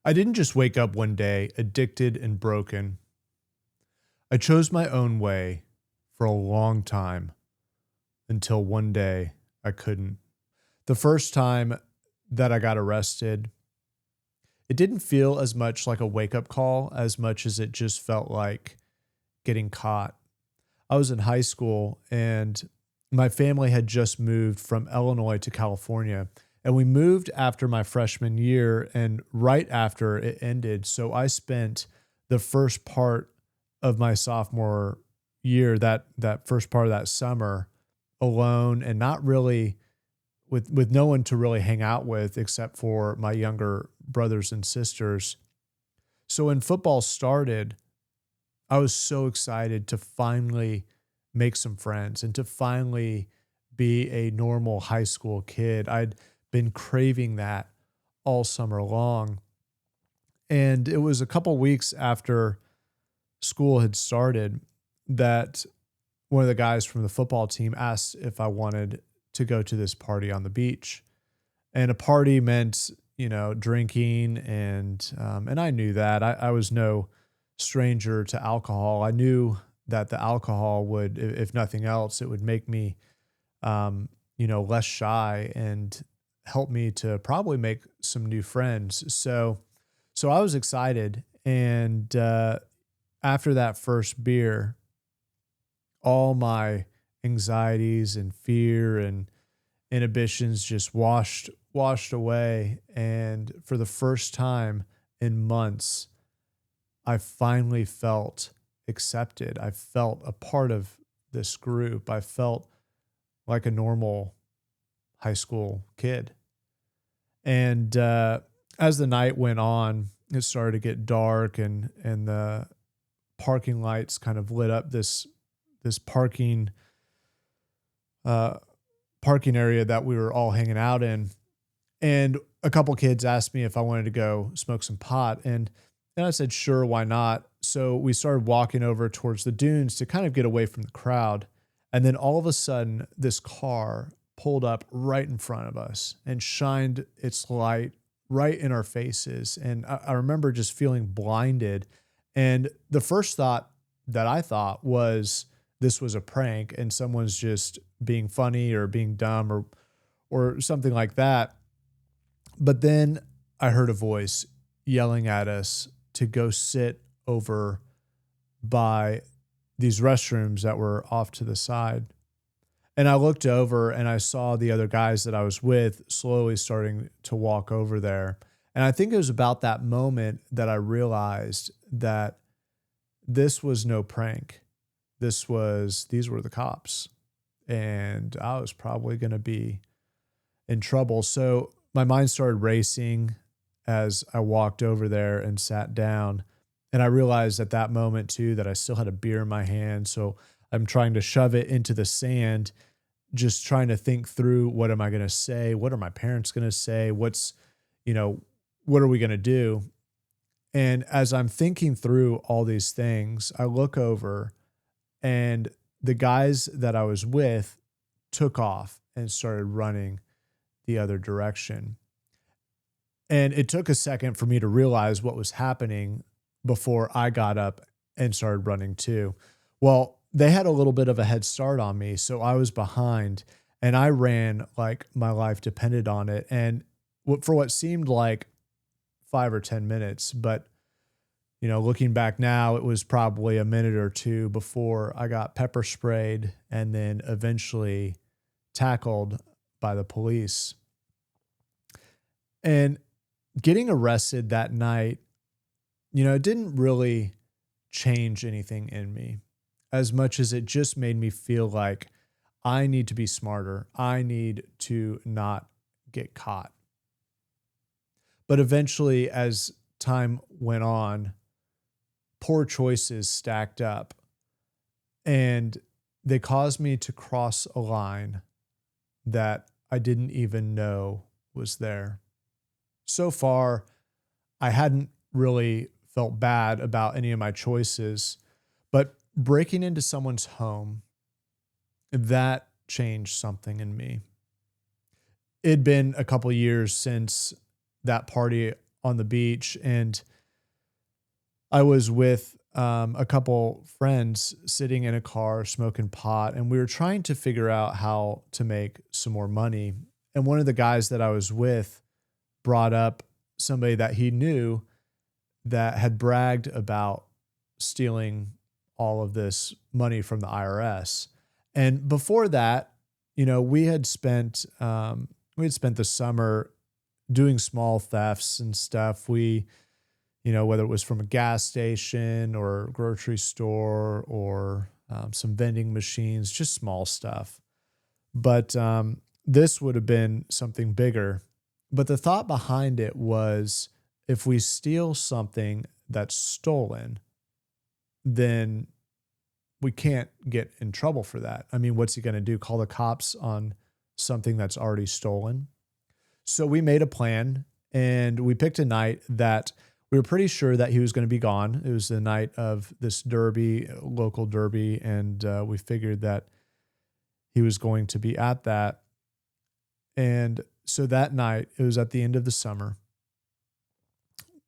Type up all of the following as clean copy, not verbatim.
I didn't just wake up one day addicted and broken. I chose my own way for a long time until one day I couldn't. The first time that I got arrested, it didn't feel as much like a wake up call as much as it just felt like getting caught. I was in high school and my family had just moved from Illinois to California. And we moved after my freshman year and right after it ended. So I spent the first part of my sophomore year, that first part of that summer, alone and not really with no one to really hang out with except for my younger brothers and sisters. So when football started, I was so excited to finally make some friends and to finally be a normal high school kid. I'd been craving that all summer long. And it was a couple weeks after school had started that one of the guys from the football team asked if I wanted to go to this party on the beach. And a party meant, drinking and I knew that. I was no stranger to alcohol. I knew that the alcohol would, if nothing else, it would make me, less shy and help me to probably make some new friends. So I was excited. And after that first beer, all my anxieties and fear and inhibitions just washed away. And for the first time in months, I finally felt accepted. I felt a part of this group. I felt like a normal high school kid. And as the night went on, it started to get dark and the parking lights kind of lit up this parking parking area that we were all hanging out in. And a couple kids asked me if I wanted to go smoke some pot. And I said, sure, why not? So we started walking over towards the dunes to kind of get away from the crowd. And then all of a sudden, this car pulled up right in front of us and shined its light right in our faces. And I remember just feeling blinded. And the first thought that I thought was this was a prank and someone's just being funny or being dumb or something like that. But then I heard a voice yelling at us to go sit over by these restrooms that were off to the side. And I looked over and I saw the other guys that I was with slowly starting to walk over there. And I think it was about that moment that I realized that this was no prank. These were the cops. And I was probably going to be in trouble. So my mind started racing as I walked over there and sat down. And I realized at that moment too that I still had a beer in my hand. So I'm trying to shove it into the sand, just trying to think through, what am I going to say? What are my parents going to say? What are we going to do? And as I'm thinking through all these things, I look over and the guys that I was with took off and started running the other direction. And it took a second for me to realize what was happening before I got up and started running too. Well, they had a little bit of a head start on me, so I was behind and I ran like my life depended on it. And for what seemed like 5 or 10 minutes, but looking back now, it was probably a minute or two before I got pepper sprayed and then eventually tackled by the police. And getting arrested that night, it didn't really change anything in me as much as it just made me feel like I need to be smarter. I need to not get caught. But eventually, as time went on, poor choices stacked up and they caused me to cross a line that I didn't even know was there. So far, I hadn't really felt bad about any of my choices, but breaking into someone's home, that changed something in me. It'd been a couple years since that party on the beach, and I was with a couple friends sitting in a car smoking pot, and we were trying to figure out how to make some more money. And one of the guys that I was with brought up somebody that he knew that had bragged about stealing all of this money from the IRS. And before that, we had spent the summer doing small thefts and stuff. Whether it was from a gas station or grocery store or some vending machines, just small stuff. But this would have been something bigger. But the thought behind it was, if we steal something that's stolen, then we can't get in trouble for that. I mean, what's he going to do? Call the cops on something that's already stolen? So we made a plan, and we picked a night that we were pretty sure that he was going to be gone. It was the night of this derby, local derby, and we figured that he was going to be at that. And so that night, it was at the end of the summer,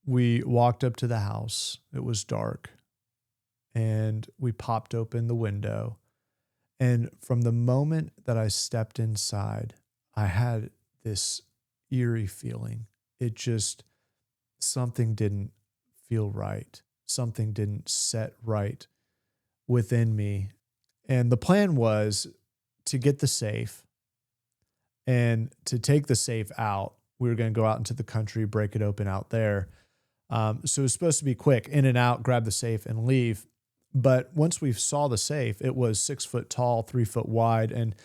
we walked up to the house. It was dark, and we popped open the window. And from the moment that I stepped inside, I had this eerie feeling. Something didn't feel right. Something didn't set right within me. And the plan was to get the safe, and to take the safe out. We were going to go out into the country, break it open out there. So it was supposed to be quick, in and out, grab the safe and leave. But once we saw the safe, it was 6 foot tall, 3 foot wide, and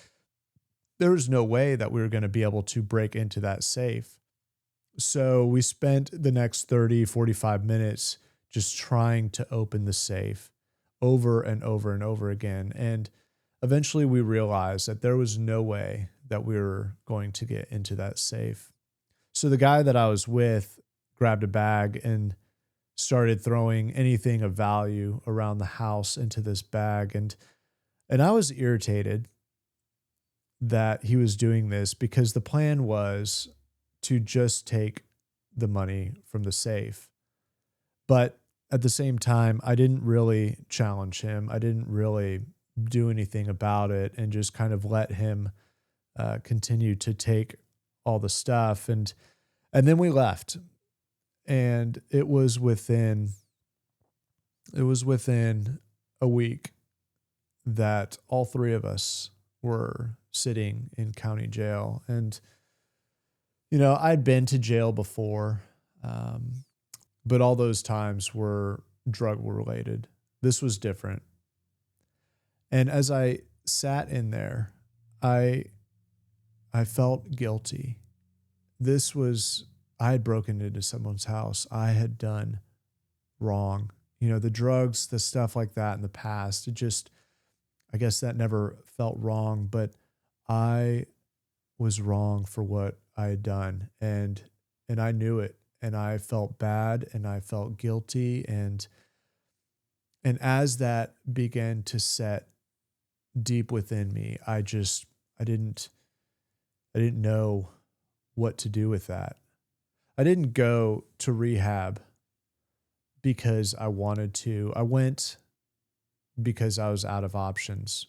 there was no way that we were going to be able to break into that safe. So we spent the next 30, 45 minutes just trying to open the safe over and over and over again. And eventually we realized that there was no way that we were going to get into that safe. So the guy that I was with grabbed a bag and started throwing anything of value around the house into this bag. And I was irritated that he was doing this, because the plan was to just take the money from the safe. But at the same time, I didn't really challenge him. I didn't really do anything about it, and just kind of let him continue to take all the stuff. And then we left. And it was within a week that all three of us were sitting in county jail. And, I'd been to jail before, but all those times were drug related. This was different. And as I sat in there, I felt guilty. I had broken into someone's house. I had done wrong. The drugs, the stuff like that in the past, I guess that never felt wrong, but I was wrong for what I had done. And I knew it, and I felt bad, and I felt guilty. And as that began to set deep within me, I didn't know what to do with that. I didn't go to rehab because I wanted to. I went because I was out of options.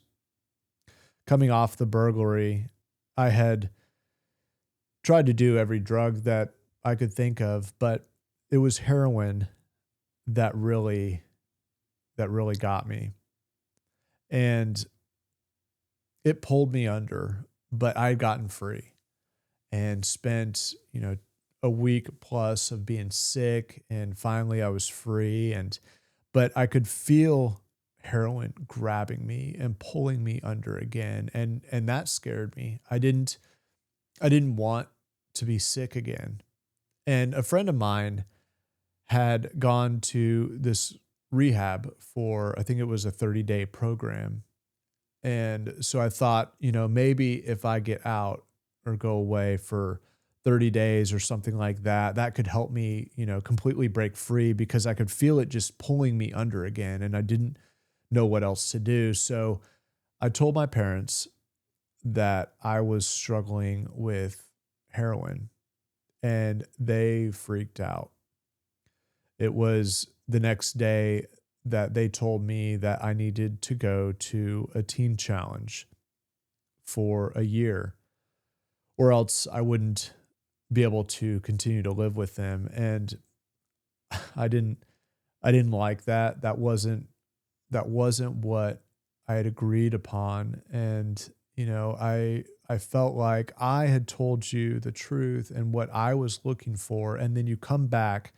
Coming off the burglary, I had tried to do every drug that I could think of, but it was heroin that really got me. And it pulled me under, but I had gotten free and spent, a week plus of being sick, and finally I was free. But I could feel heroin grabbing me and pulling me under again. And that scared me. I didn't want to be sick again. And a friend of mine had gone to this rehab for, I think it was a 30-day program. And so I thought, maybe if I get out or go away for 30 days or something like that, that could help me, completely break free, because I could feel it just pulling me under again, and I didn't know what else to do. So I told my parents that I was struggling with heroin, and they freaked out. It was the next day that they told me that I needed to go to a teen challenge for a year, or else I wouldn't be able to continue to live with them. And I didn't I didn't like that. That wasn't what I had agreed upon. And, I felt like I had told you the truth and what I was looking for. And then you come back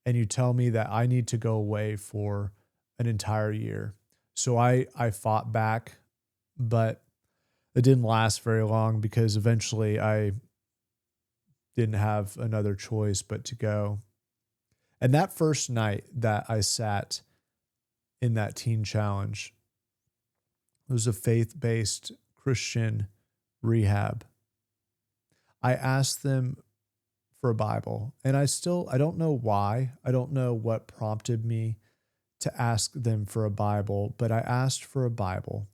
and you tell me that I need to go away for an entire year. So I fought back, but it didn't last very long because eventually I didn't have another choice but to go. And that first night that I sat in that teen challenge, it was a faith-based Christian rehab. I asked them for a Bible, and I don't know why. I don't know what prompted me to ask them for a Bible, but I asked for a Bible,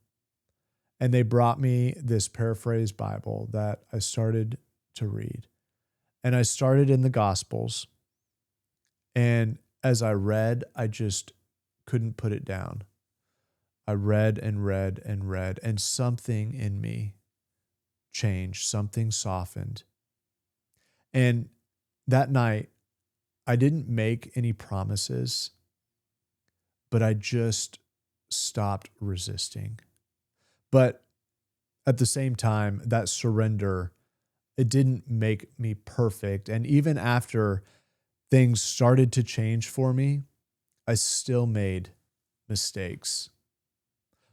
and they brought me this paraphrased Bible that I started to read. And I started in the Gospels, and as I read, I just couldn't put it down. I read and read and read, and something in me changed, something softened. And that night, I didn't make any promises, but I just stopped resisting. But at the same time, that surrender, it didn't make me perfect. And even after things started to change for me, I still made mistakes.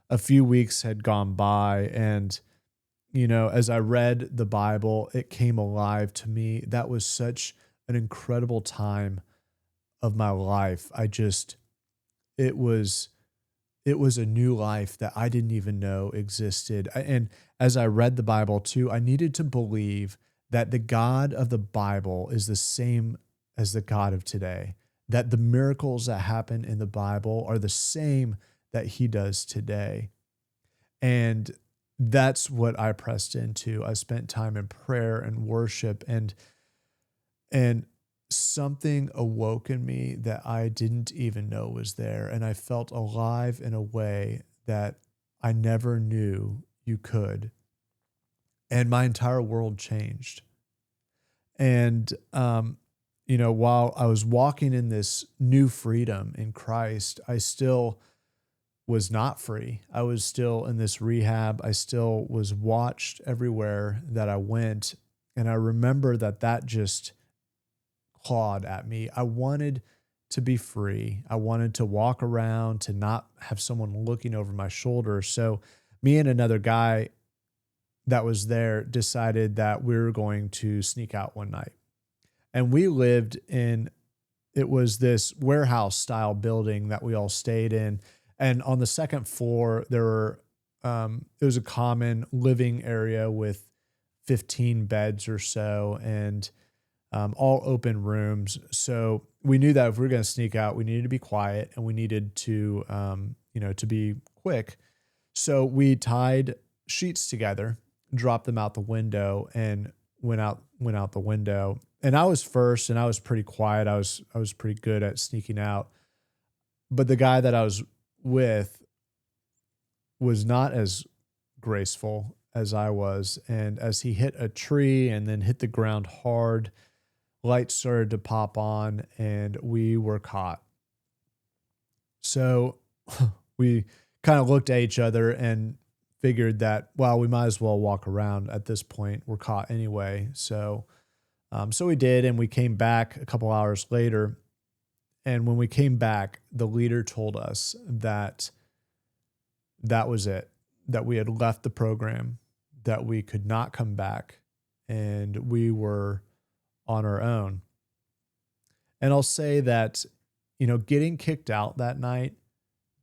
A few weeks had gone by, and as I read the Bible, it came alive to me. That was such an incredible time of my life. It was it was a new life that I didn't even know existed. And as I read the Bible too, I needed to believe that the God of the Bible is the same as the God of today, that the miracles that happen in the Bible are the same that he does today. And that's what I pressed into. I spent time in prayer and worship, and something awoke in me that I didn't even know was there. And I felt alive in a way that I never knew you could. And my entire world changed. And, while I was walking in this new freedom in Christ, I still was not free. I was still in this rehab. I still was watched everywhere that I went. And I remember that just clawed at me. I wanted to be free. I wanted to walk around, to not have someone looking over my shoulder. So me and another guy that was there decided that we were going to sneak out one night. And we lived in, it was this warehouse style building that we all stayed in. And on the second floor, it was a common living area with 15 beds or so, and all open rooms. So we knew that if we were going to sneak out, we needed to be quiet and we needed to, to be quick. So we tied sheets together, dropped them out the window, and went out the window. And I was first, and I was pretty quiet. I was pretty good at sneaking out. But the guy that I was with was not as graceful as I was. And as he hit a tree and then hit the ground hard, lights started to pop on and we were caught. So we kind of looked at each other and figured that, well, we might as well walk around at this point. We're caught anyway. So we did, and we came back a couple hours later. And when we came back, the leader told us that was it, that we had left the program, that we could not come back, and we were on our own. And I'll say that, getting kicked out that night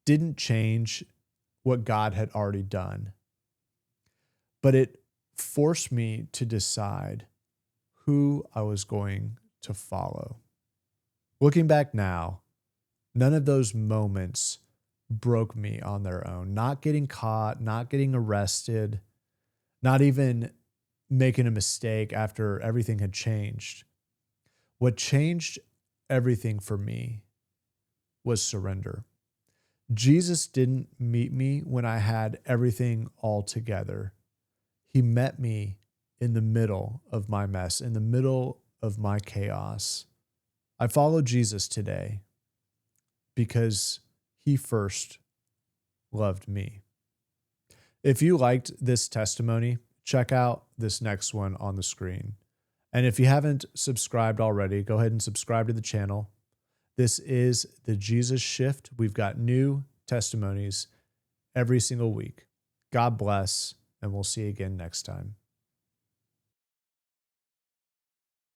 didn't change what God had already done, but it forced me to decide who I was going to follow. Looking back now, none of those moments broke me on their own. Not getting caught, not getting arrested, not even making a mistake after everything had changed. What changed everything for me was surrender. Jesus didn't meet me when I had everything all together. He met me in the middle of my mess, in the middle of my chaos. I follow Jesus today because he first loved me. If you liked this testimony, check out this next one on the screen. And if you haven't subscribed already, go ahead and subscribe to the channel. This is the Jesus Shift. We've got new testimonies every single week. God bless, and we'll see you again next time.